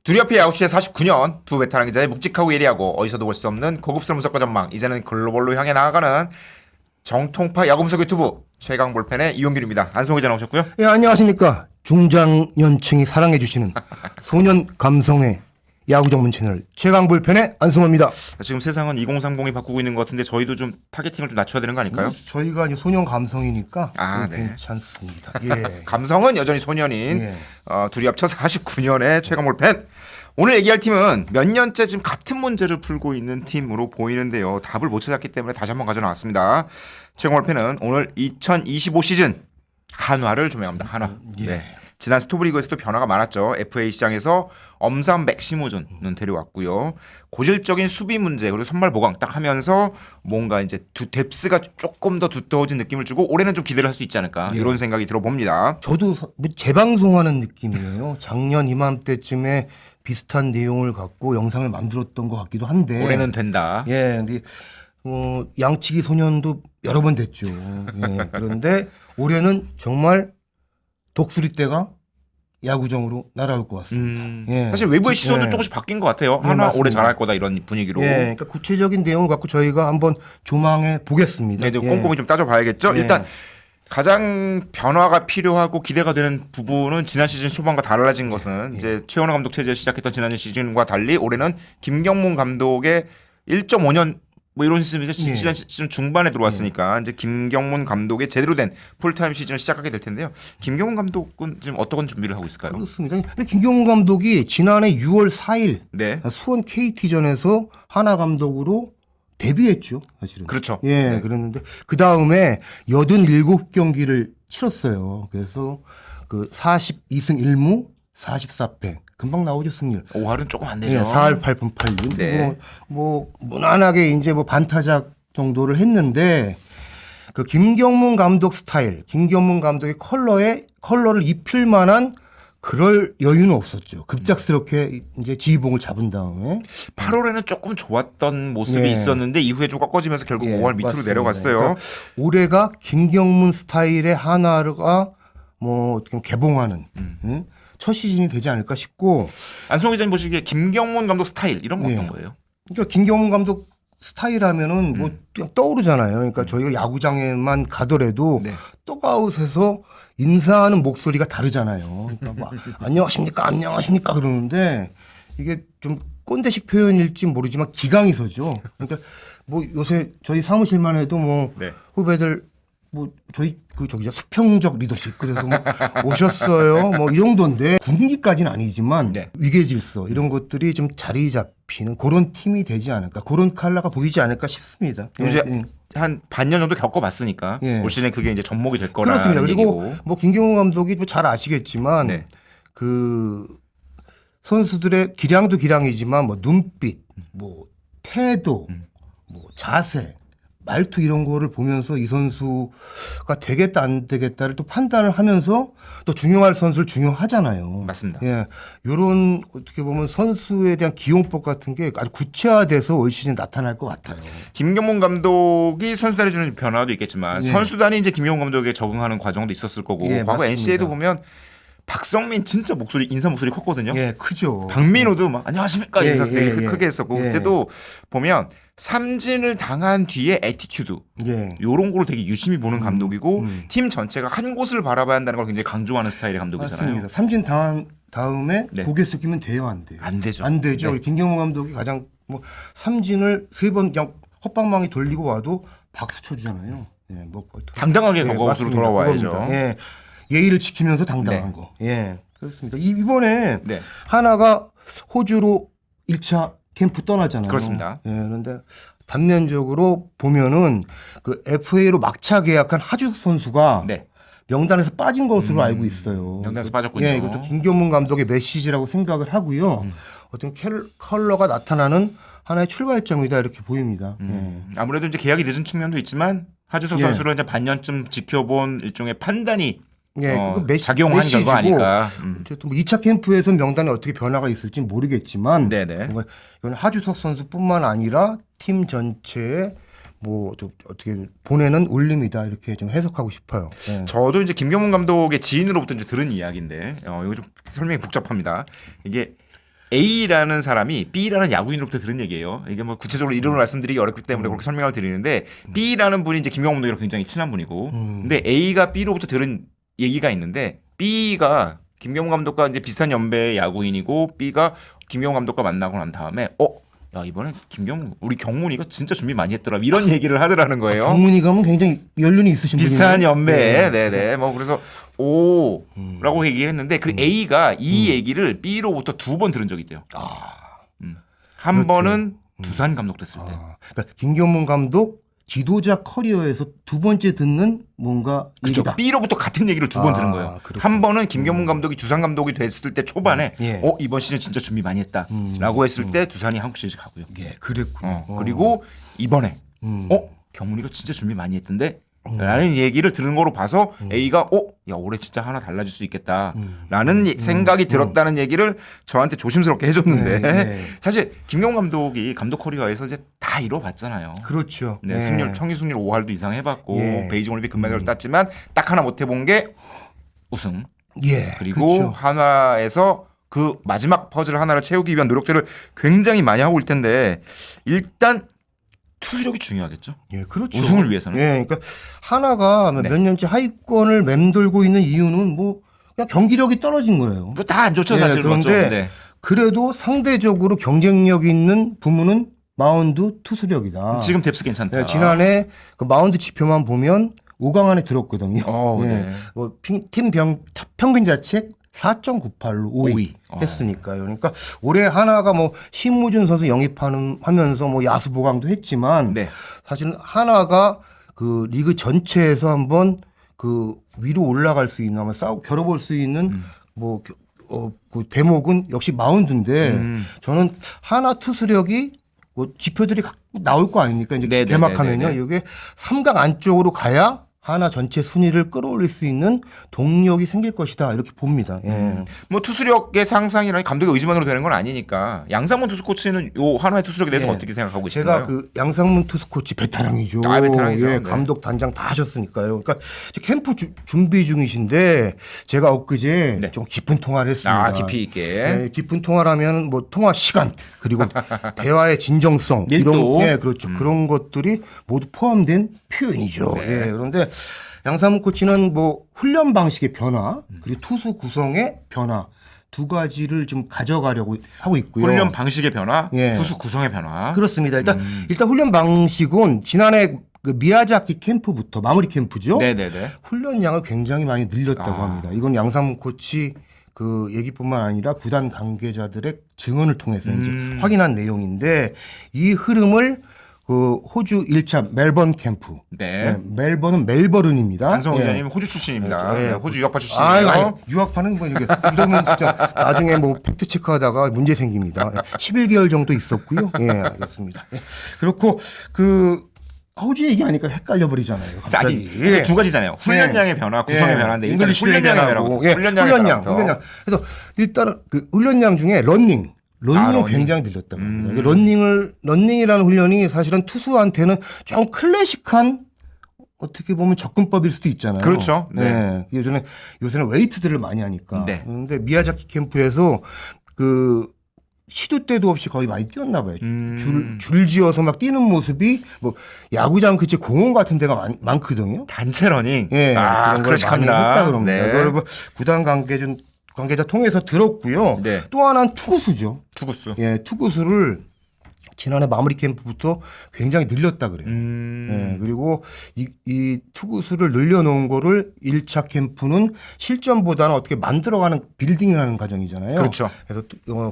두리어피 야구시의 49년 두 베테랑 기자의 묵직하고 예리하고 어디서도 볼 수 없는 고급스러운 분석과 전망, 이제는 글로벌로 향해 나아가는 정통파 야구 분석 유튜브 최강 볼펜의 이용길입니다. 안성호 기자 나오셨고요. 예, 안녕하십니까. 중장년층이 사랑해주시는 소년 감성의 야구 전문 채널 최강 볼펜의 안성호입니다. 지금 세상은 2030이 바꾸고 있는 것 같은데 저희도 좀 타겟팅을 좀 낮춰야 되는 거 아닐까요? 저희가 이제 소년 감성이니까 네. 괜찮습니다. 예. 감성은 여전히 소년인 예. 둘이 합쳐 49년의 최강 볼펜. 오늘 얘기할 팀은 몇 년째 지금 같은 문제를 풀고 있는 팀으로 보이는데요. 답을 못 찾았기 때문에 다시 한번 가져나왔습니다. 최강 볼펜은 오늘 2025 시즌 한화를 조명합니다. 한화. 예. 네. 지난 스토브리그에서도 변화가 많았죠. FA 시장에서 엄삼 맥시무준은 데려왔고요. 고질적인 수비 문제 그리고 선발 보강 딱 하면서 뭔가 이제 뎁스가 조금 더 두터워진 느낌을 주고 올해는 좀 기대를 할 수 있지 않을까 이런 생각이 들어봅니다. 저도 재방송하는 느낌이에요. 작년 이맘때쯤에 비슷한 내용을 갖고 영상을 만들었던 것 같기도 한데 올해는 된다. 예, 근데 양치기 소년도 여러 번 됐죠. 예, 그런데 올해는 정말 독수리 떼가 야구정으로 날아올 것 같습니다. 예. 사실 외부의 시선도 예. 조금씩 바뀐 것 같아요. 네, 하나 맞습니다. 올해 잘할 거다 이런 분위기로. 예, 그러니까 구체적인 내용을 갖고 저희가 한번 조망해 보겠습니다. 네, 예. 꼼꼼히 좀 따져봐야겠죠. 예. 일단 가장 변화가 필요하고 기대가 되는 부분은 지난 시즌 초반과 달라진 것은 이제 최원호 감독 체제를 시작했던 지난 시즌과 달리 올해는 김경문 감독의 1.5년 뭐 이런 시즌 지난 시즌 중반에 들어왔으니까 이제 김경문 감독의 제대로 된 풀타임 시즌을 시작하게 될 텐데요. 김경문 감독은 지금 어떤 준비를 하고 있을까요? 그렇습니다. 근데 김경문 감독이 지난해 6월 4일 네. 수원 KT전에서 하나 감독으로 데뷔했죠, 사실은. 그렇죠. 예, 네. 그랬는데 그 다음에 87경기를 치렀어요. 그래서 그 42승 1무 44패. 금방 나오죠, 승률. 5할은 조금 안 되죠. 예, 4할 8분 8厘. 네. 뭐 무난하게 이제 뭐 반타작 정도를 했는데 그 김경문 감독 스타일, 김경문 감독의 컬러를 입힐 만한 그럴 여유는 없었죠. 급작스럽게 이제 지휘봉을 잡은 다음에 8월에는 조금 좋았던 모습이 예. 있었는데 이후에 좀 꺾어지면서 결국 5월 밑으로 맞습니다. 내려갔어요. 그러니까 올해가 김경문 스타일의 하나가 뭐 어떻게 보면 개봉하는 응? 첫 시즌이 되지 않을까 싶고. 안성호 기자님 보시기에 김경문 감독 스타일 이런 건 예. 어떤 거예요? 그러니까 김경문 감독 스타일 하면은 뭐 그냥 떠오르잖아요. 그러니까 저희가 야구장에만 가더라도 네. 떡아웃에서 인사하는 목소리가 다르잖아요. 그러니까 뭐 안녕하십니까 그러는데 이게 좀 꼰대식 표현일지 모르지만 기강이서죠. 그러니까 뭐 요새 저희 사무실만 해도 뭐 네. 후배들 뭐 저희 수평적 리더십 그래서 뭐 오셨어요 뭐 이 정도인데 분위기까지는 아니지만 네. 위계 질서 이런 것들이 좀 자리 잡히는 그런 팀이 되지 않을까, 그런 컬러가 보이지 않을까 싶습니다. 이제 예. 한 반년 정도 겪어봤으니까 예. 올 시즌에 그게 이제 접목이 될 거라는 그렇습니다. 그리고 얘기고. 뭐 김경호 감독이 뭐 잘 아시겠지만 네. 그 선수들의 기량도 기량이지만 뭐 눈빛, 뭐 태도, 뭐 자세, 말투 이런 거를 보면서 이 선수가 되겠다 안 되겠다를 또 판단을 하면서 또 중용할 선수를 중용하잖아요. 맞습니다. 예, 요런 어떻게 보면 선수에 대한 기용법 같은 게 아주 구체화돼서 올 시즌 나타날 것 같아요. 김경문 감독이 선수단에 주는 변화도 있겠지만 예. 선수단이 이제 김경문 감독에게 적응하는 과정도 있었을 거고 예, 과거 맞습니다. NC에도 보면 박성민 진짜 인사 목소리 컸거든요. 예, 크죠. 박민호도 막 안녕하십니까 예, 인사 되게 예, 예. 크게 했었고 예. 그때도 보면 삼진을 당한 뒤에 애티튜드 예. 요런 걸 되게 유심히 보는 감독이고 팀 전체가 한 곳을 바라봐야 한다는 걸 굉장히 강조하는 스타일의 감독이잖아요. 맞습니다. 삼진 당한 다음에 네. 고개 숙이면 돼요, 안 돼요? 안 되죠. 안 되죠. 네. 우리 김경호 감독이 가장 뭐 삼진을 3번 그냥 헛방망이 돌리고 와도 박수 쳐주잖아요. 예, 뭐 당당하게 예, 거기로 맞습니다. 돌아와야죠. 그겁니다. 예, 예의를 지키면서 당당한 네. 거. 예, 그렇습니다. 이번에 네. 하나가 호주로 1차 캠프 떠나잖아요. 그렇습니다. 예, 그런데 단면적으로 보면은 그 FA로 막차 계약한 하주석 선수가 네. 명단에서 빠진 것으로 알고 있어요. 명단에서 빠졌군요. 예, 이것도 김경문 감독의 메시지라고 생각을 하고요. 어떤 컬러가 나타나는 하나의 출발점이다 이렇게 보입니다. 예. 아무래도 이제 계약이 늦은 측면도 있지만 하주석 예. 선수를 이제 반년쯤 지켜본 일종의 판단이 예, 작용한 결과 아닐까. 어쨌든 뭐 2차 캠프에서 명단에 어떻게 변화가 있을지 모르겠지만 네네. 뭔가 이건 하주석 선수뿐만 아니라 팀 전체에 뭐 어떻게 보내는 울림이다 이렇게 좀 해석하고 싶어요. 예. 저도 이제 김경문 감독의 지인으로부터 이제 들은 이야기인데 이거 좀 설명이 복잡합니다. 이게 A라는 사람이 B라는 야구인으로부터 들은 얘기예요. 이게 뭐 구체적으로 이름을 말씀드리기 어렵기 때문에 그렇게 설명을 드리는데 B라는 분이 이제 김경문 감독이랑 굉장히 친한 분이고, 근데 A가 B로부터 들은 얘기가 있는데 B가 김경문 감독과 이제 비슷한 연배의 야구인이고 B가 김경문 감독과 만나고 난 다음에 야 이번에 우리 경문이가 진짜 준비 많이 했더라 이런 얘기를 하더라는 거예요. 경문이 가면 굉장히 연륜이 있으신 비슷한 분이네요. 연배에 네네 뭐 그래서 오라고 얘기를 했는데 그 A가 이 얘기를 B로부터 2번 들은 적이 있대요. 한 그렇죠. 번은 두산 감독 됐을 때. 그러니까 김경문 감독 지도자 커리어에서 두 번째 듣는 뭔가 그렇죠. 얘기다. B로부터 같은 얘기를 2번 들은 거예요. 그렇군요. 한 번은 김경문 감독이 두산 감독이 됐을 때 초반에 예. 이번 시즌 진짜 준비 많이 했다라고 했을 때 두산이 한국 시리즈 가고요. 예, 그랬군요. 그리고 이번에 경문이가 진짜 준비 많이 했던데 라는 얘기를 들은 거로 봐서 A가 야 올해 진짜 하나 달라질 수 있겠다라는 생각이 들었다는 얘기를 저한테 조심스럽게 해줬는데 네. 사실 김경문 감독이 감독 커리어에서 이제 다 이뤄봤잖아요. 그렇죠. 네, 예. 평균 승률 5할도 이상 해봤고 예. 베이징 올림픽 금메달을 땄지만 딱 하나 못 해본 게 우승. 예. 그리고 그렇죠. 한화에서 그 마지막 퍼즐 하나를 채우기 위한 노력들을 굉장히 많이 하고 있을 텐데 일단 투수력이 중요하겠죠. 예, 그렇죠. 우승을 위해서는. 예, 그러니까 하나가 네. 몇 년째 하위권을 맴돌고 있는 이유는 뭐 그냥 경기력이 떨어진 거예요. 다 안 좋죠 예, 사실. 그런데 그렇죠. 네. 그래도 상대적으로 경쟁력 있는 부문은 마운드 투수력이다. 지금 뎁스 괜찮다. 예, 지난해 그 마운드 지표만 보면 5강 안에 들었거든요. 예. 네. 뭐 팀 평균 자책 4.98로 5위 오위. 했으니까요. 그러니까 올해 하나가 뭐 신무준 선수 영입하면서 뭐 야수 보강도 했지만 네. 사실은 하나가 그 리그 전체에서 한번 그 위로 올라갈 수 있는 한번 겨뤄볼 수 있는 그 대목은 역시 마운드인데 저는 하나 투수력이 뭐 지표들이 나올 거 아닙니까? 이제 네네네네네. 개막하면요. 이게 3강 안쪽으로 가야 하나 전체 순위를 끌어올릴 수 있는 동력이 생길 것이다 이렇게 봅니다. 예. 뭐 투수력의 상상이라니 감독의 의지만으로 되는 건 아니니까 양상문 투수 코치는 요 한화의 투수력에 대해서 예. 어떻게 생각하고 계신가요? 제가 그 양상문 투수 코치 베테랑이죠. 베테랑이죠. 예, 네. 감독 단장 다 하셨으니까요. 그러니까 이제 캠프 준비 중이신데 제가 엊그제 네. 좀 깊은 통화를 했습니다. 깊이 있게. 예, 깊은 통화라면 뭐 통화 시간 그리고 대화의 진정성 밀도. 이런 그렇죠. 그런 것들이 모두 포함된 표현이죠. 네. 예, 그런데 양상문 코치는 뭐 훈련 방식의 변화 그리고 투수 구성의 변화 두 가지를 좀 가져가려고 하고 있고요. 훈련 방식의 변화, 예. 투수 구성의 변화. 그렇습니다. 일단 훈련 방식은 지난해 그 미야자키 캠프부터 마무리 캠프죠. 네네네. 훈련량을 굉장히 많이 늘렸다고 아. 합니다. 이건 양상문 코치 그 얘기뿐만 아니라 구단 관계자들의 증언을 통해서 이제 확인한 내용인데 이 흐름을 그 호주 1차 멜번 캠프. 네. 멜번은 멜버른입니다. 단성호 예. 기자님 호주 출신입니다. 예. 네, 호주 유학파 아유, 출신이에요. 아니, 유학파는 뭐 이게 이러면 진짜 나중에 뭐 팩트 체크하다가 문제 생깁니다. 11개월 정도 있었고요. 예, 알겠습니다. 예. 그렇고 그 호주 얘기하니까 헷갈려 버리잖아요. 아니 예. 두 가지잖아요. 훈련량의 변화, 구성의 변화인데 일단 잉글리시 훈련량의 얘기하고, 변화고. 예, 훈련량. 훈련량. 그래서 일단은 그 훈련량 중에 러닝을 러닝. 굉장히 늘렸다고 합니다. 러닝이라는 훈련이 사실은 투수한테는 좀 클래식한 어떻게 보면 접근법일 수도 있잖아요. 그렇죠. 네. 요새는 웨이트들을 많이 하니까. 네. 그런데 미야자키 캠프에서 그 시도 때도 없이 거의 많이 뛰었나 봐요. 줄지어서 막 뛰는 모습이 뭐 야구장 근처 공원 같은 데가 많거든요. 단체 러닝. 예, 그런 걸 많이 클래식합니다. 했다 그럽니다. 네. 그걸 뭐 구단 관계자 통해서 들었고요. 네. 또 하나는 투구수죠. 투구수. 예, 투구수를 지난해 마무리 캠프부터 굉장히 늘렸다 그래요. 예, 그리고 이 투구수를 늘려놓은 거를 1차 캠프는 실전보다는 어떻게 만들어가는 빌딩이라는 과정이잖아요. 그렇죠. 그래서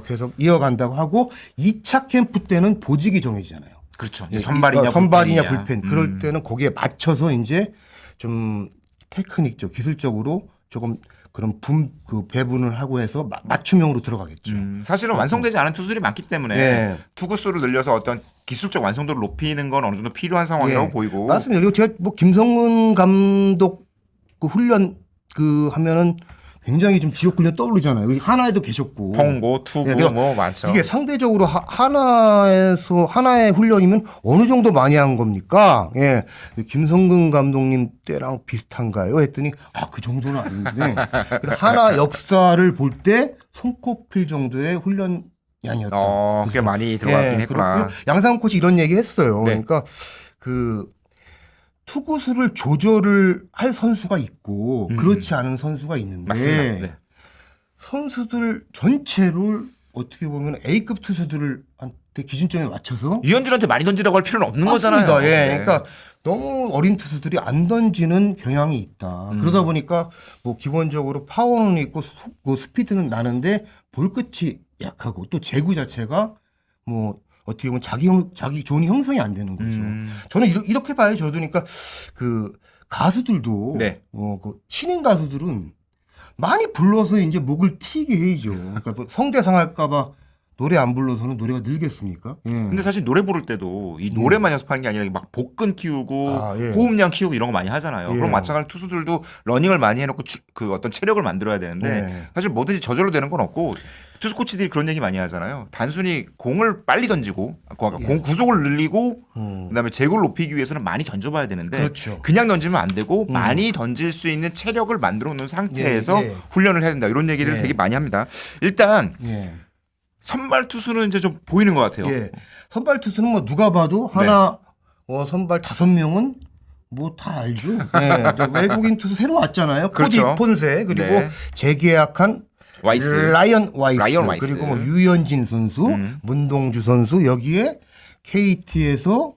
계속 이어간다고 하고 2차 캠프 때는 보직이 정해지잖아요. 그렇죠. 예, 선발이냐 불펜. 그럴 때는 거기에 맞춰서 이제 좀 테크닉적, 기술적으로 조금 그런 그 배분을 하고 해서 맞춤형으로 들어가겠죠. 사실은 완성되지 않은 투수들이 많기 때문에 예. 투구수를 늘려서 어떤 기술적 완성도를 높이는 건 어느 정도 필요한 상황이라고 예. 보이고. 맞습니다. 그리고 제가 뭐 김성문 감독 그 훈련 그 하면은 굉장히 좀 지역 훈련 떠오르잖아요. 여기 하나에도 계셨고. 통고, 투구 예, 그러니까 뭐 많죠. 이게 상대적으로 하나의 훈련이면 어느 정도 많이 한 겁니까? 예. 김성근 감독님 때랑 비슷한가요? 했더니 그 정도는 아닌데. 그래서 하나 역사를 볼 때 손꼽힐 정도의 훈련 아니었다. 꽤 많이 들어갔긴 했구나. 그리고 양상훈 코치 이런 얘기 했어요. 네. 그러니까 그 투구수를 조절을 할 선수가 있고 그렇지 않은 선수가 있는데 맞습니다. 네. 선수들 전체를 어떻게 보면 A급 투수들한테 기준점에 맞춰서 유현준한테 많이 던지라고 할 필요는 없는 맞습니다. 거잖아요. 예. 네. 그러니까 너무 어린 투수들이 안 던지는 경향이 있다. 그러다 보니까 뭐 기본적으로 파워는 있고 스피드는 나는데 볼 끝이 약하고 또 제구 자체가 뭐 어떻게 보면 자기 좋은 형성이 안 되는 거죠. 저는 이렇게 봐요. 저도 그러니까 그 가수들도 네. 그 신인 가수들은 많이 불러서 이제 목을 튀게 해야죠. 그러니까 뭐 성대상 할까봐 노래 안 불러서는 노래가 늘겠습니까? 예. 근데 사실 노래 부를 때도 이 노래만 연습하는 게 아니라 막 복근 키우고 예. 호흡량 키우고 이런 거 많이 하잖아요. 예. 그럼 마찬가지로 투수들도 러닝을 많이 해놓고 그 어떤 체력을 만들어야 되는데 예. 사실 뭐든지 저절로 되는 건 없고 투수 코치들이 그런 얘기 많이 하잖아요. 단순히 공을 빨리 던지고 공 구속을 늘리고 그다음에 제구를 높이기 위해서는 많이 던져봐야 되는데 그렇죠. 그냥 던지면 안 되고 많이 던질 수 있는 체력을 만들어 놓은 상태에서 예. 훈련을 해야 된다. 이런 얘기들을 예. 되게 많이 합니다. 일단 예. 선발 투수는 이제 좀 보이는 것 같아요. 예. 선발 투수는 뭐 누가 봐도 하나 선발 5명은 뭐 다 알죠. 예. 외국인 투수 새로 왔잖아요. 그렇죠. 코디 폰세 그리고 네. 재계약한 와이스. 라이언 와이스 와이스. 그리고 뭐 유현진 선수, 문동주 선수 여기에 KT에서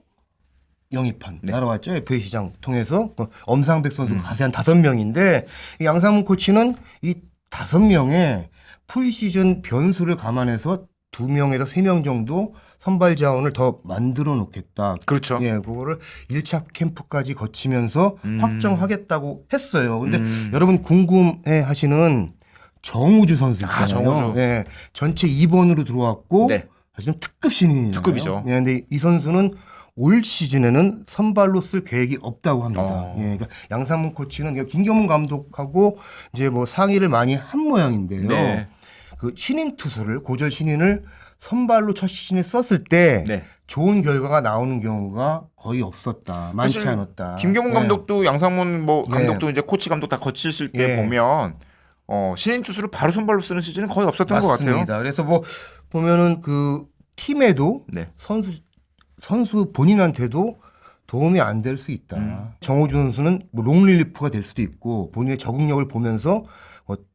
영입한 날아왔죠. FA 시장 통해서 엄상백 선수가 가세 한 5명인데 이 양상문 코치는 이 5명의 풀시즌 변수를 감안해서 2명에서 3명 정도 선발 자원을 더 만들어 놓겠다. 그렇죠. 예, 그거를 1차 캠프까지 거치면서 확정하겠다고 했어요. 근데 여러분 궁금해 하시는 정우주 선수 있잖아요. 정우주. 예, 전체 2번으로 들어왔고 네. 사실은 특급 신인이에요. 특급이죠. 예, 근데 이 선수는 올 시즌에는 선발로 쓸 계획이 없다고 합니다. 예, 그러니까 양상문 코치는 김경문 감독하고 이제 뭐 상의를 많이 한 모양인데요. 네. 그 신인 투수를 고졸 신인을 선발로 첫 시즌에 썼을 때 네. 좋은 결과가 나오는 경우가 거의 없었다. 많지 사실 않았다. 김경문 예. 감독도 양상문 뭐 예. 감독도 이제 코치 감독 다 거치실 때 예. 보면 신인 투수를 바로 선발로 쓰는 시즌은 거의 없었던 것 같아요. 맞습니다. 그래서 뭐 보면은 그 팀에도 네. 선수 본인한테도 도움이 안 될 수 있다. 정호준 선수는 뭐 롱릴리프가 될 수도 있고 본인의 적응력을 보면서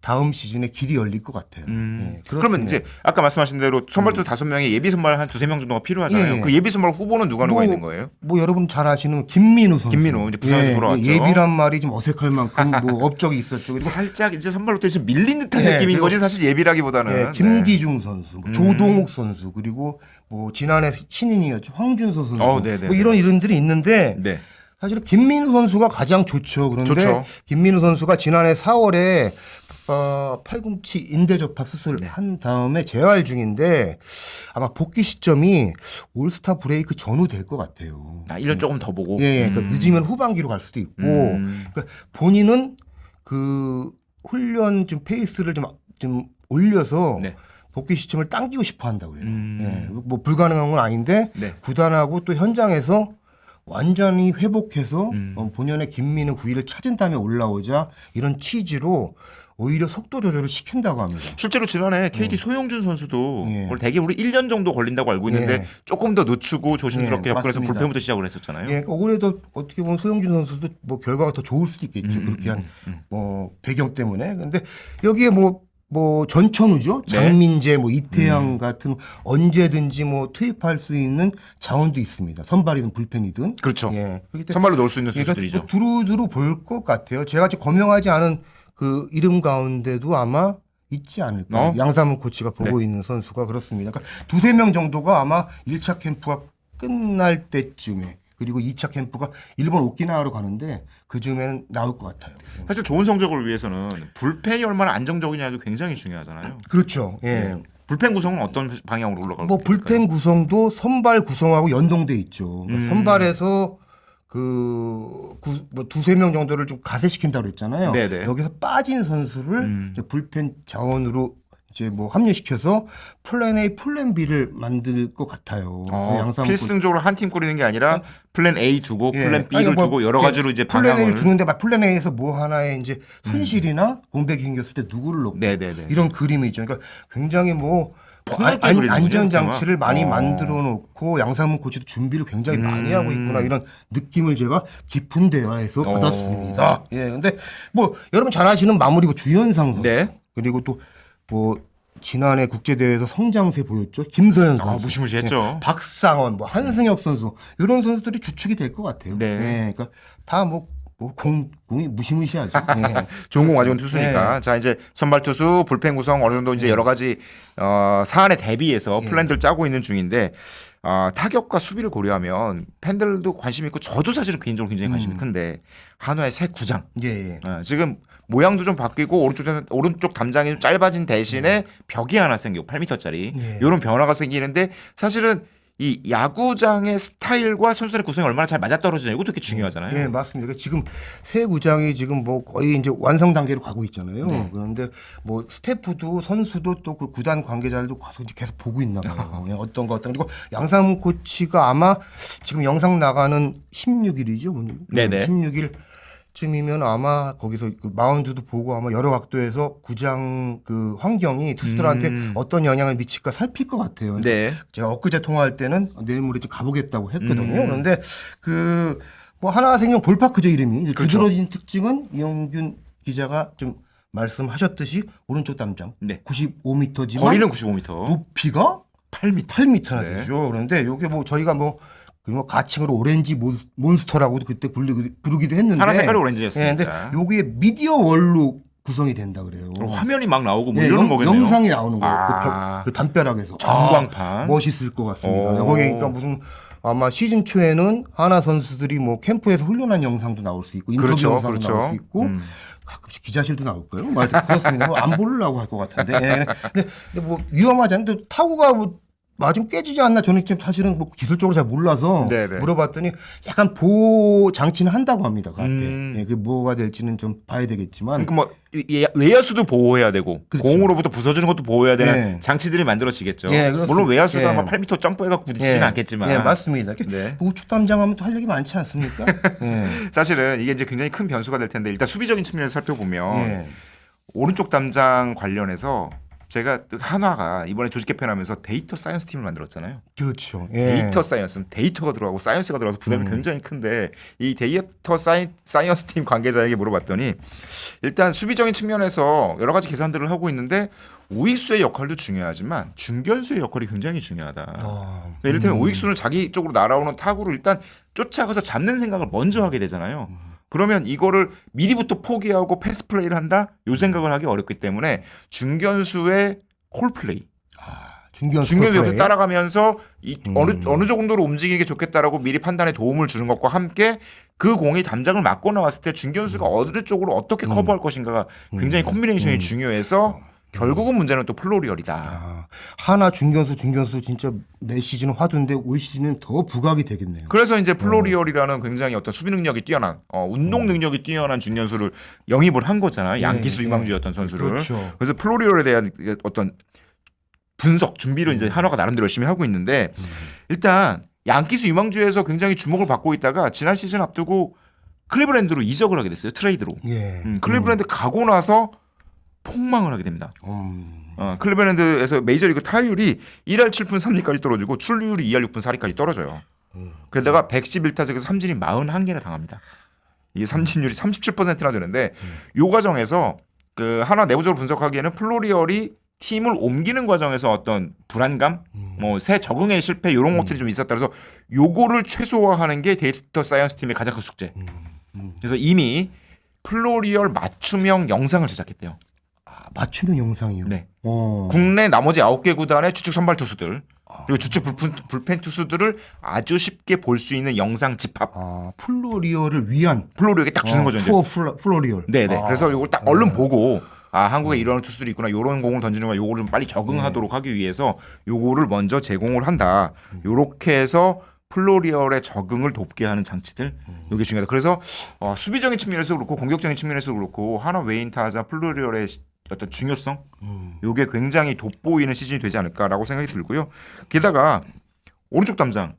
다음 시즌에 길이 열릴 것 같아요. 예, 그러면 이제 아까 말씀하신 대로 선발 투수 5명에 예비 선발 한 2-3명 정도가 필요하잖아요. 예. 그 예비 선발 후보는 누가 있는 거예요? 뭐 여러분 잘 아시는 김민우 선수. 김민우 이제 부산에서 돌아왔죠. 예비란 말이 좀 어색할 만큼 뭐 업적이 있었죠. 그리고 살짝 이제 선발로 또 밀린 듯한 예, 느낌인 그리고 거지 사실 예비라기보다는. 예, 김기중 선수, 뭐 조동욱 선수 그리고 뭐 지난해 신인이었죠 황준서 선수. 네네. 뭐 이런 이름들이 있는데 네. 사실 김민우 선수가 가장 좋죠. 그런데 좋죠. 김민우 선수가 지난해 4월에 팔꿈치 인대 접합 수술을 네. 한 다음에 재활 중인데 아마 복귀 시점이 올스타 브레이크 전후 될 것 같아요. 1년 조금 더 보고. 예, 그러니까 늦으면 후반기로 갈 수도 있고, 그러니까 본인은 그 훈련 좀 페이스를 좀 올려서 네. 복귀 시점을 당기고 싶어 한다고 그래요. 예, 뭐 불가능한 건 아닌데 네. 구단하고 또 현장에서 완전히 회복해서 본연의 김민우 구위를 찾은 다음에 올라오자 이런 취지로 오히려 속도 조절을 시킨다고 합니다. 실제로 지난해 KT 소영준 선수도 예. 대개 우리 1년 정도 걸린다고 알고 있는데 예. 조금 더 늦추고 조심스럽게 예, 접근해서 맞습니다. 불펜부터 시작을 했었잖아요. 예, 그러니까 올해도 어떻게 보면 소영준 선수도 뭐 결과가 더 좋을 수도 있겠죠. 그렇게 한 뭐 배경 때문에. 근데 여기에 뭐 전천후죠. 네. 장민재, 뭐 이태양 같은 언제든지 뭐 투입할 수 있는 자원도 있습니다. 선발이든 불펜이든. 그렇죠. 예. 그렇기 때문에 선발로 넣을 수 있는 그러니까 선수들이죠. 뭐 두루두루 볼 것 같아요. 제가 지금 거명하지 않은 그 이름 가운데도 아마 있지 않을까. 양상문 코치가 보고 있는 선수가 그렇습니다. 그러니까 2-3명 정도가 아마 1차 캠프가 끝날 때쯤에 그리고 2차 캠프가 일본 오키나와로 가는데 그 즈음에는 나올 것 같아요. 사실 좋은 성적을 위해서는 불펜이 얼마나 안정적이냐도 굉장히 중요하잖아요. 그렇죠. 예. 불펜 구성은 어떤 방향으로 올라갈까요? 뭐 불펜 구성도 선발 구성하고 연동돼 있죠. 그러니까 선발에서 뭐 2-3명 정도를 좀 가세시킨다고 그랬잖아요. 네네. 여기서 빠진 선수를 이제 불펜 자원으로 이제 뭐 합류시켜서 플랜 A, 플랜 B를 만들 것 같아요. 양상문 필승적으로 한 팀 꾸리는 게 아니라 플랜 A 두고 예. 플랜 B를 아니, 뭐 두고 여러 가지로 이제 플랜 A를 방향을 두는데 막 플랜 A에서 뭐 하나의 이제 손실이나 공백이 생겼을 때 누구를 놓고 네네네. 이런 그림이 있죠. 그러니까 굉장히 뭐 폭넓게 그리는 거죠, 안전 장치를 많이 어. 만들어 놓고 양상문 코치도 준비를 굉장히 많이 하고 있구나 이런 느낌을 제가 깊은 대화에서 받았습니다. 예, 근데 뭐 여러분 잘 아시는 마무리 주현상 선수 네. 그리고 또 뭐 지난해 국제대회에서 성장세 보였죠 김서현 선수, 무시무시했죠. 예, 박상원, 뭐 한승혁 선수 이런 선수들이 주축이 될 것 같아요. 네. 예, 그러니까 다 공이 무시무시하죠. 예. 좋은 공 가져온 투수니까. 네. 자, 이제 선발 투수, 불펜 구성 어느 정도 이제 여러 가지 사안에 대비해서 플랜들을 짜고 있는 중인데 타격과 수비를 고려하면 팬들도 관심 있고 저도 사실은 개인적으로 굉장히 관심이 큰데 한화의 새 구장. 예, 예. 지금 모양도 좀 바뀌고 오른쪽 담장이 좀 짧아진 대신에 벽이 하나 생기고 8m짜리 예. 이런 변화가 생기는데 사실은 이 야구장의 스타일과 선수들의 구성이 얼마나 잘 맞아떨어지냐 이것도 되게 중요하잖아요. 예, 맞습니다. 지금 새 구장이 지금 뭐 거의 이제 완성 단계로 가고 있잖아요. 그런데 뭐 스태프도 선수도 또 그 구단 관계자들도 가서 이제 계속 보고 있나 봐요. 예, 어떤 그리고 양상문 코치가 아마 지금 영상 나가는 16일이죠. 네네. 16일 쯤이면 아마 거기서 그 마운드도 보고 아마 여러 각도에서 구장 그 환경이 투수들한테 어떤 영향을 미칠까 살필 것 같아요. 네. 제가 엊그제 통화할 때는 내일 모레 좀 가보겠다고 했거든요. 그런데 그 뭐 하나생명 볼파크죠 이름이 이제 그렇죠. 두드러진 특징은 이영균 기자가 좀 말씀하셨듯이 오른쪽 담장 네. 95m지만 거리는 95m. 높이가 8m나 네. 되죠. 그런데 요게 뭐 저희가 뭐 가칭으로 오렌지 몬스터라고도 그때 부르기도 했는데 하나 색깔이 오렌지였으니까. 예, 근데 요게 미디어 월로 구성이 된다 그래요. 화면이 막 나오고 뭐 예, 이러는 거겠네요. 영상이 나오는 거예요. 아. 그 담벼락에서. 전광판. 멋있을 것 같습니다. 오. 거기 그러니까 무슨 아마 시즌 초에는 하나 선수들이 뭐 캠프에서 훈련한 영상도 나올 수 있고 인터뷰 그렇죠, 영상도 그렇죠. 나올 수 있고 가끔씩 기자실도 나올까요? 뭐 그렇습니다. 뭐안 보려고 할 것 같은데. 예. 근데 뭐 위험하지 않은데 타구가 뭐 맞으면 깨지지 않나 저는 지금 사실은 뭐 기술적으로 잘 몰라서 네네. 물어봤더니 약간 보호 장치는 한다고 합니다. 그 앞에. 예, 그게 뭐가 될지는 좀 봐야 되겠지만. 그러니까 뭐 외야수도 보호해야 되고 그렇죠. 공으로부터 부서지는 것도 보호해야 되는 네. 장치들이 만들어지겠죠. 예, 그렇습니다. 물론 외야수가 예. 막 8m 점프해갖고 부딪히지는 않겠지만. 예, 맞습니다. 네. 우측 담장하면 또 할 얘기 많지 않습니까? 예. 사실은 이게 이제 굉장히 큰 변수가 될 텐데 일단 수비적인 측면에서 살펴보면 예. 오른쪽 담장 관련해서 제가 한화가 이번에 조직 개편하면서 데이터 사이언스 팀을 만들었잖아요. 그렇죠. 예. 데이터 사이언스는 데이터가 들어가고 사이언스가 들어가서 부담이 굉장히 큰데 이 데이터 사이언스 팀 관계자에게 물어봤더니 일단 수비적인 측면에서 여러 가지 계산들을 하고 있는데 우익수의 역할도 중요하지만 중견수의 역할이 굉장히 중요하다. 그러니까 이를테면 우익수는 자기 쪽으로 날아오는 타구를 일단 쫓아가서 잡는 생각을 먼저 하게 되잖아요. 그러면 이거를 미리부터 포기하고 패스 플레이를 한다? 요 생각을 하기 어렵기 때문에 중견수의 콜 플레이. 중견수 옆에서 따라가면서 어느 정도로 움직이는 게 좋겠다라고 미리 판단에 도움을 주는 것과 함께 그 공이 담장을 맞고 나왔을 때 중견수가 어느 쪽으로 어떻게 커버할 것인가가 굉장히 콤비네이션이 중요해서 결국은 문제는 또 플로리얼이다. 하나 중견수 진짜 매 시즌 화두인데 올 시즌은 더 부각이 되겠네요. 그래서 이제 플로리얼이라는 굉장히 어떤 수비 능력이 뛰어난 운동 능력이 뛰어난 중견수를 영입을 한 거잖아요. 양키스 유망주였던 선수를. 그렇죠. 그래서 플로리얼에 대한 어떤 분석 준비를 이제 한화가 나름대로 열심히 하고 있는데 일단 양키스 유망주에서 굉장히 주목을 받고 있다가 지난 시즌 앞두고 클리브랜드로 이적을 하게 됐어요. 트레이드로. 예. 클리브랜드 가고 나서 폭망을 하게 됩니다. 클리브랜드에서 메이저리그 타율이 1할 7푼 3리까지 떨어지고 출루율이 2할 6푼 4리까지 떨어져요. 그러다가 111타석에서 삼진이 41개나 당합니다. 이게 삼진율이 37%나 되는데 이 과정에서 그 하나 내부적으로 분석하기에는 플로리얼이 팀을 옮기는 과정에서 어떤 불안감, 뭐 새 적응의 실패 이런 것들이 좀 있었다. 그래서 요거를 최소화하는 게 데이터 사이언스 팀의 가장 큰 숙제. 그래서 이미 플로리얼 맞춤형 영상을 제작했대요. 맞춤형 영상이요. 네. 어. 국내 나머지 9개 구단의 주축 선발 투수들 그리고 주축 불펜 투수들을 아주 쉽게 볼 수 있는 영상 집합. 플로리얼을 위한 플로리얼에 딱 주는 거죠. 이제. 플로리얼. 네네. 그래서 이걸 딱 얼른 보고 한국에 이런 투수들이 있구나. 이런 공을 던지는 거야. 요거를 좀 빨리 적응하도록 하기 위해서 요거를 먼저 제공을 한다. 요렇게 해서 플로리얼의 적응을 돕게 하는 장치들 이게 중요하다. 그래서 수비적인 측면에서 그렇고 공격적인 측면에서 그렇고 하나 외인 타자 플로리얼의 어떤 중요성 이게 굉장히 돋보이는 시즌이 되지 않을까라고 생각이 들고요. 게다가 오른쪽 담장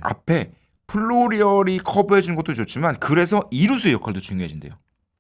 앞에 플로리얼이 커버해 주는 것도 좋지만 그래서 이루수의 역할도 중요해진대요.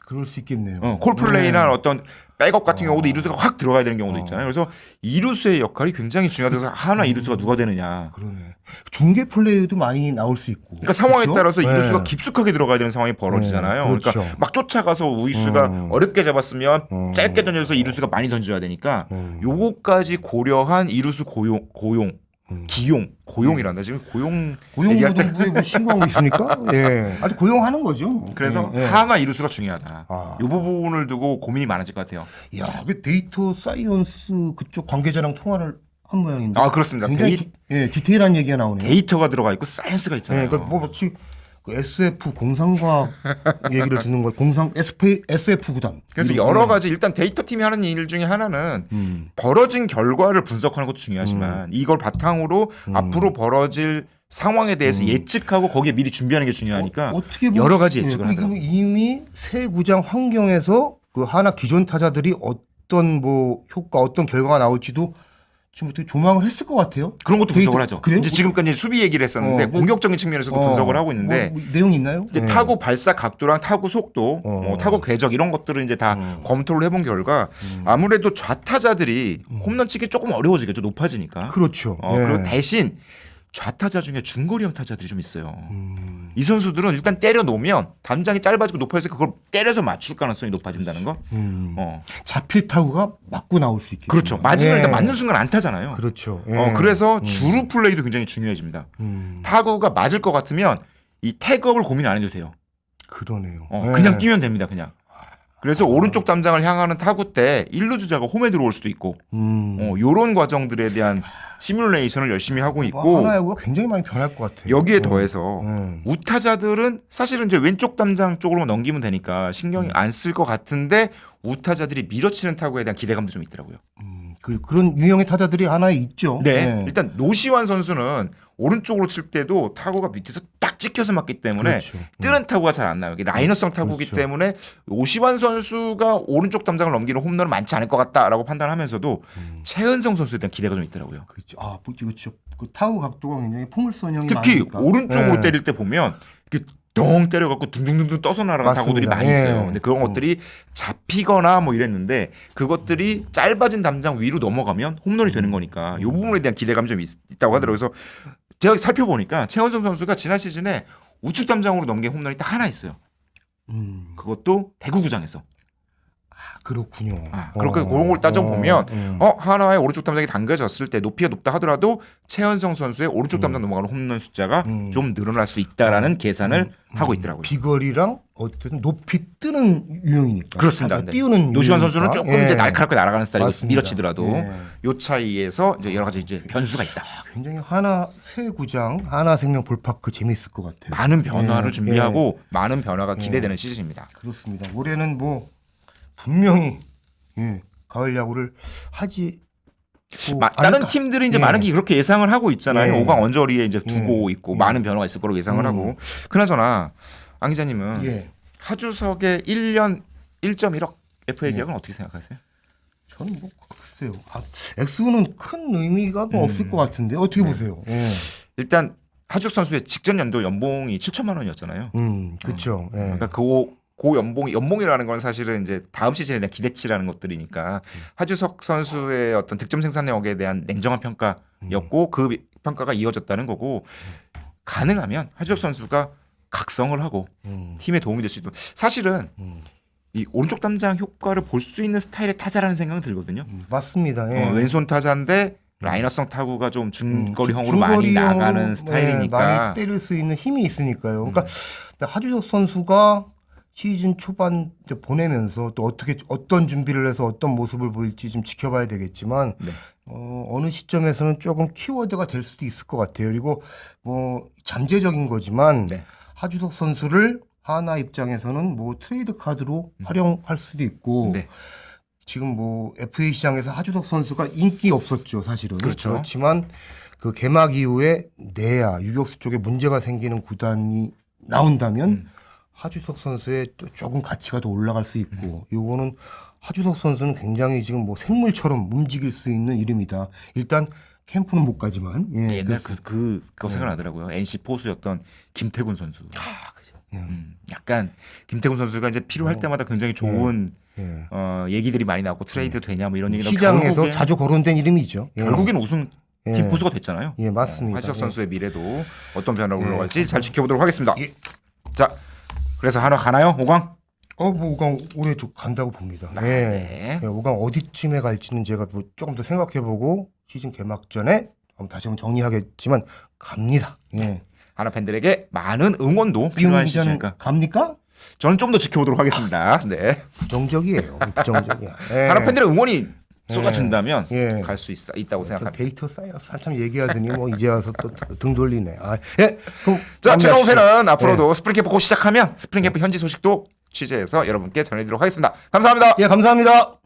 그럴 수 있겠네요. 콜플레이나 어떤 백업 같은 경우도 어. 이루수가 확 들어가야 되는 경우도 있잖아요. 그래서 이루수의 역할이 굉장히 중요해서 하나 이루수가 누가 되느냐. 그러네. 중계 플레이도 많이 나올 수 있고. 그러니까 상황에 그렇죠? 따라서 네. 이루수가 깊숙하게 들어가야 되는 상황이 벌어지잖아요. 네, 그렇죠. 그러니까 막 쫓아가서 우익수가 어렵게 잡았으면 짧게 던져서 이루수가 많이 던져야 되니까 요거까지 고려한 이루수 고용이란다. 지금 얘기할 때 고용노동부에 뭐 신고하고 있습니까? 예. 아주 고용하는 거죠. 그래서 예, 예. 하나 이루수가 중요하다. 아. 이 부분을 두고 고민이 많아질 것 같아요. 야, 그 데이터 사이언스 그쪽 관계자랑 통화를 한 모양인데. 아, 그렇습니다. 굉장히 디테일한 얘기가 나오네요. 데이터가 들어가 있고 사이언스가 예, 있잖아요. 그러니까 뭐 마치 그 SF 공상과학 얘기를 듣는 거, SF 구단. 그래서 여러 가지 일단 데이터 팀이 하는 일 중에 하나는 벌어진 결과를 분석하는 것도 중요하지만 이걸 바탕으로 앞으로 벌어질 상황에 대해서 예측하고 거기에 미리 준비하는 게 중요하니까 어떻게 보면 여러 가지 예측을 그리고 하더라고요. 이미 새 구장 환경에서 그 하나 기존 타자들이 어떤 뭐 효과, 어떤 결과가 나올지도 지금 어떻게 조망을 했을 것 같아요. 그런 것도 분석을 하죠. 그래요? 이제 지금까지 수비 얘기를 했었는데 뭐, 공격적인 측면에서도 분석을 하고 있는데 뭐 내용 있나요? 이제 네. 타구 발사 각도랑 타구 속도, 타구 궤적 이런 것들을 이제 다 검토를 해본 결과 아무래도 좌타자들이 홈런 치기 조금 어려워지겠죠. 높아지니까. 그렇죠. 그리고 대신 좌타자 중에 중거리형 타자들이 좀 있어요. 이 선수들은 일단 때려 놓으면 담장이 짧아지고 높아져서 그걸 때려서 맞출 가능성이 높아진다는 거. 잡힐 타구가 맞고 나올 수 있겠죠. 그렇죠. 맞으면 일단 맞는 순간 안 타잖아요. 그렇죠. 그래서 주루 플레이도 굉장히 중요해집니다. 타구가 맞을 것 같으면 이 태그업을 고민 안 해도 돼요. 그러네요. 그냥 뛰면 됩니다. 그냥. 그래서 오른쪽 담장을 향하는 타구 때 1루 주자가 홈에 들어올 수도 있고 요런 과정들에 대한 시뮬레이션을 열심히 하고 있고 하나야구가 굉장히 많이 변할 것 같아요. 여기에 더해서 우타자들은 사실은 이제 왼쪽 담장 쪽으로 넘기면 되니까 신경이 안 쓸 것 같은데 우타자들이 밀어치는 타구에 대한 기대감도 좀 있더라고요. 그런 유형의 타자들이 하나 있죠. 네. 일단 노시환 선수는 오른쪽으로 칠 때도 타구가 밑에서 딱 찍혀서 맞기 때문에 그렇죠. 뜨는 타구가 잘 안 나요. 이게 라이너성 타구기 그렇죠. 때문에 노시환 선수가 오른쪽 담장을 넘기는 홈런은 많지 않을 것 같다라고 판단하면서도 최은성 선수에 대한 기대가 좀 있더라고요. 그렇죠. 그렇죠. 그 타구 각도가 굉장히 포물선형이 특히 많으니까. 오른쪽으로 네. 때릴 때 보면 이렇게 덩 때려갖고 둥둥둥 떠서 날아가는 타구들이 맞습니다. 많이 예. 있어요. 근데 그런 것들이 잡히거나 뭐 이랬는데 그것들이 짧아진 담장 위로 넘어가면 홈런이 되는 거니까 이 부분에 대한 기대감이 좀 있다고 하더라고요. 그래서 제가 살펴보니까 최원성 선수가 지난 시즌에 우측 담장으로 넘긴 홈런이 딱 하나 있어요. 그것도 대구구장에서. 그렇군요. 그렇게 그런 걸 따져보면 하나의 오른쪽 담장이 당겨졌을 때 높이가 높다 하더라도 최현성 선수의 오른쪽 담장 넘어가는 홈런 숫자가 좀 늘어날 수 있다라는 계산을 하고 있더라고요. 비거리랑 어쨌든 높이 뜨는 유형이니까. 그렇습니다. 네. 띄우는 노시환 유형이니까. 선수는 조금 예. 이제 날카롭게 날아가는 스타일이고 맞습니다. 밀어치더라도 예. 요 차이에서 이제 여러 가지 이제 변수가 있다. 굉장히 새 구장 하나생명 볼파크 재미있을 것 같아요. 많은 변화를 예. 준비하고 많은 변화가 기대되는 시즌입니다. 그렇습니다. 올해는 뭐 분명히 가을 야구를 하지. 다른 않을까. 팀들이 이제 예. 많은 게 그렇게 예상을 하고 있잖아요. 예. 5강 언저리에 이제 두고 있고 많은 변화가 있을 거라고 예상을 하고. 그나저나 안 기자님은 예. 하주석의 1년 1.1억 FA 계약은 어떻게 생각하세요? 저는 뭐 글쎄요. 액수는 큰 의미가 뭐 없을 것 같은데 어떻게 보세요? 예. 일단 하주석 선수의 직전 연도 연봉이 7천만 원이었잖아요. 그렇죠. 예. 그러니까 그 연봉이라는 건 사실은 이제 다음 시즌에 대한 기대치라는 것들이니까 하주석 선수의 어떤 득점 생산력에 대한 냉정한 평가였고 그 평가가 이어졌다는 거고 가능하면 하주석 선수가 각성을 하고 팀에 도움이 될 수 있도록 사실은 이 오른쪽 담장 효과를 볼 수 있는 스타일의 타자라는 생각은 들거든요. 맞습니다. 예. 왼손 타자인데 라이너성 타구가 좀 중거리형으로 많이 나가는 스타일이니까 많이 때릴 수 있는 힘이 있으니까요. 그러니까 하주석 선수가 시즌 초반 이제 보내면서 또 어떤 준비를 해서 어떤 모습을 보일지 좀 지켜봐야 되겠지만 어느 시점에서는 조금 키워드가 될 수도 있을 것 같아요. 그리고 뭐 잠재적인 거지만 하주석 선수를 하나 입장에서는 뭐 트레이드 카드로 활용할 수도 있고 지금 뭐 FA 시장에서 하주석 선수가 인기 없었죠, 사실은. 그렇죠. 그렇지만 그 개막 이후에 내야 유격수 쪽에 문제가 생기는 구단이 나온다면 하주석 선수의 또 조금 가치가 더 올라갈 수 있고 요거는 하주석 선수는 굉장히 지금 뭐 생물처럼 움직일 수 있는 이름이다. 일단 캠프는 못 가지만 옛날 그거 생각나더라고요. NC 포수였던 김태군 선수. 약간 김태훈 선수가 이제 필요할 때마다 굉장히 좋은 예. 얘기들이 많이 나오고 트레이드 되냐 뭐 이런 얘기 시장에서 결국엔- 자주 거론된 이름이죠. 예. 결국엔 우승 팀 예. 보수가 됐잖아요. 예, 맞습니다. 하지석 예. 선수의 미래도 어떤 변화로 올라갈지 잘 지켜보도록 하겠습니다. 자, 그래서 한화 가나요, 5강? 뭐 5강 올해 좀 간다고 봅니다. 아, 예. 네. 예, 5강 어디쯤에 갈지는 제가 뭐 조금 더 생각해보고 시즌 개막 전에 다시 한번 정리하겠지만 갑니다. 예. 한화 팬들에게 많은 응원도 이용 필요한 기자는 시즌이니까 갑니까? 저는 좀 더 지켜보도록 하겠습니다. 네. 부정적이에요. 부정적이야. 예. 한화 팬들의 응원이 쏟아진다면 예. 갈 수 있다고 저 생각합니다. 데이터 사이언스 한참 얘기하더니 뭐 이제 와서 또 등 돌리네. 아, 예. 그럼 자, 최강호 마무리하시죠. 팬은 앞으로도 스프링 캠프 곧 시작하면 스프링 캠프 현지 소식도 취재해서 여러분께 전해드리도록 하겠습니다. 감사합니다. 예, 감사합니다.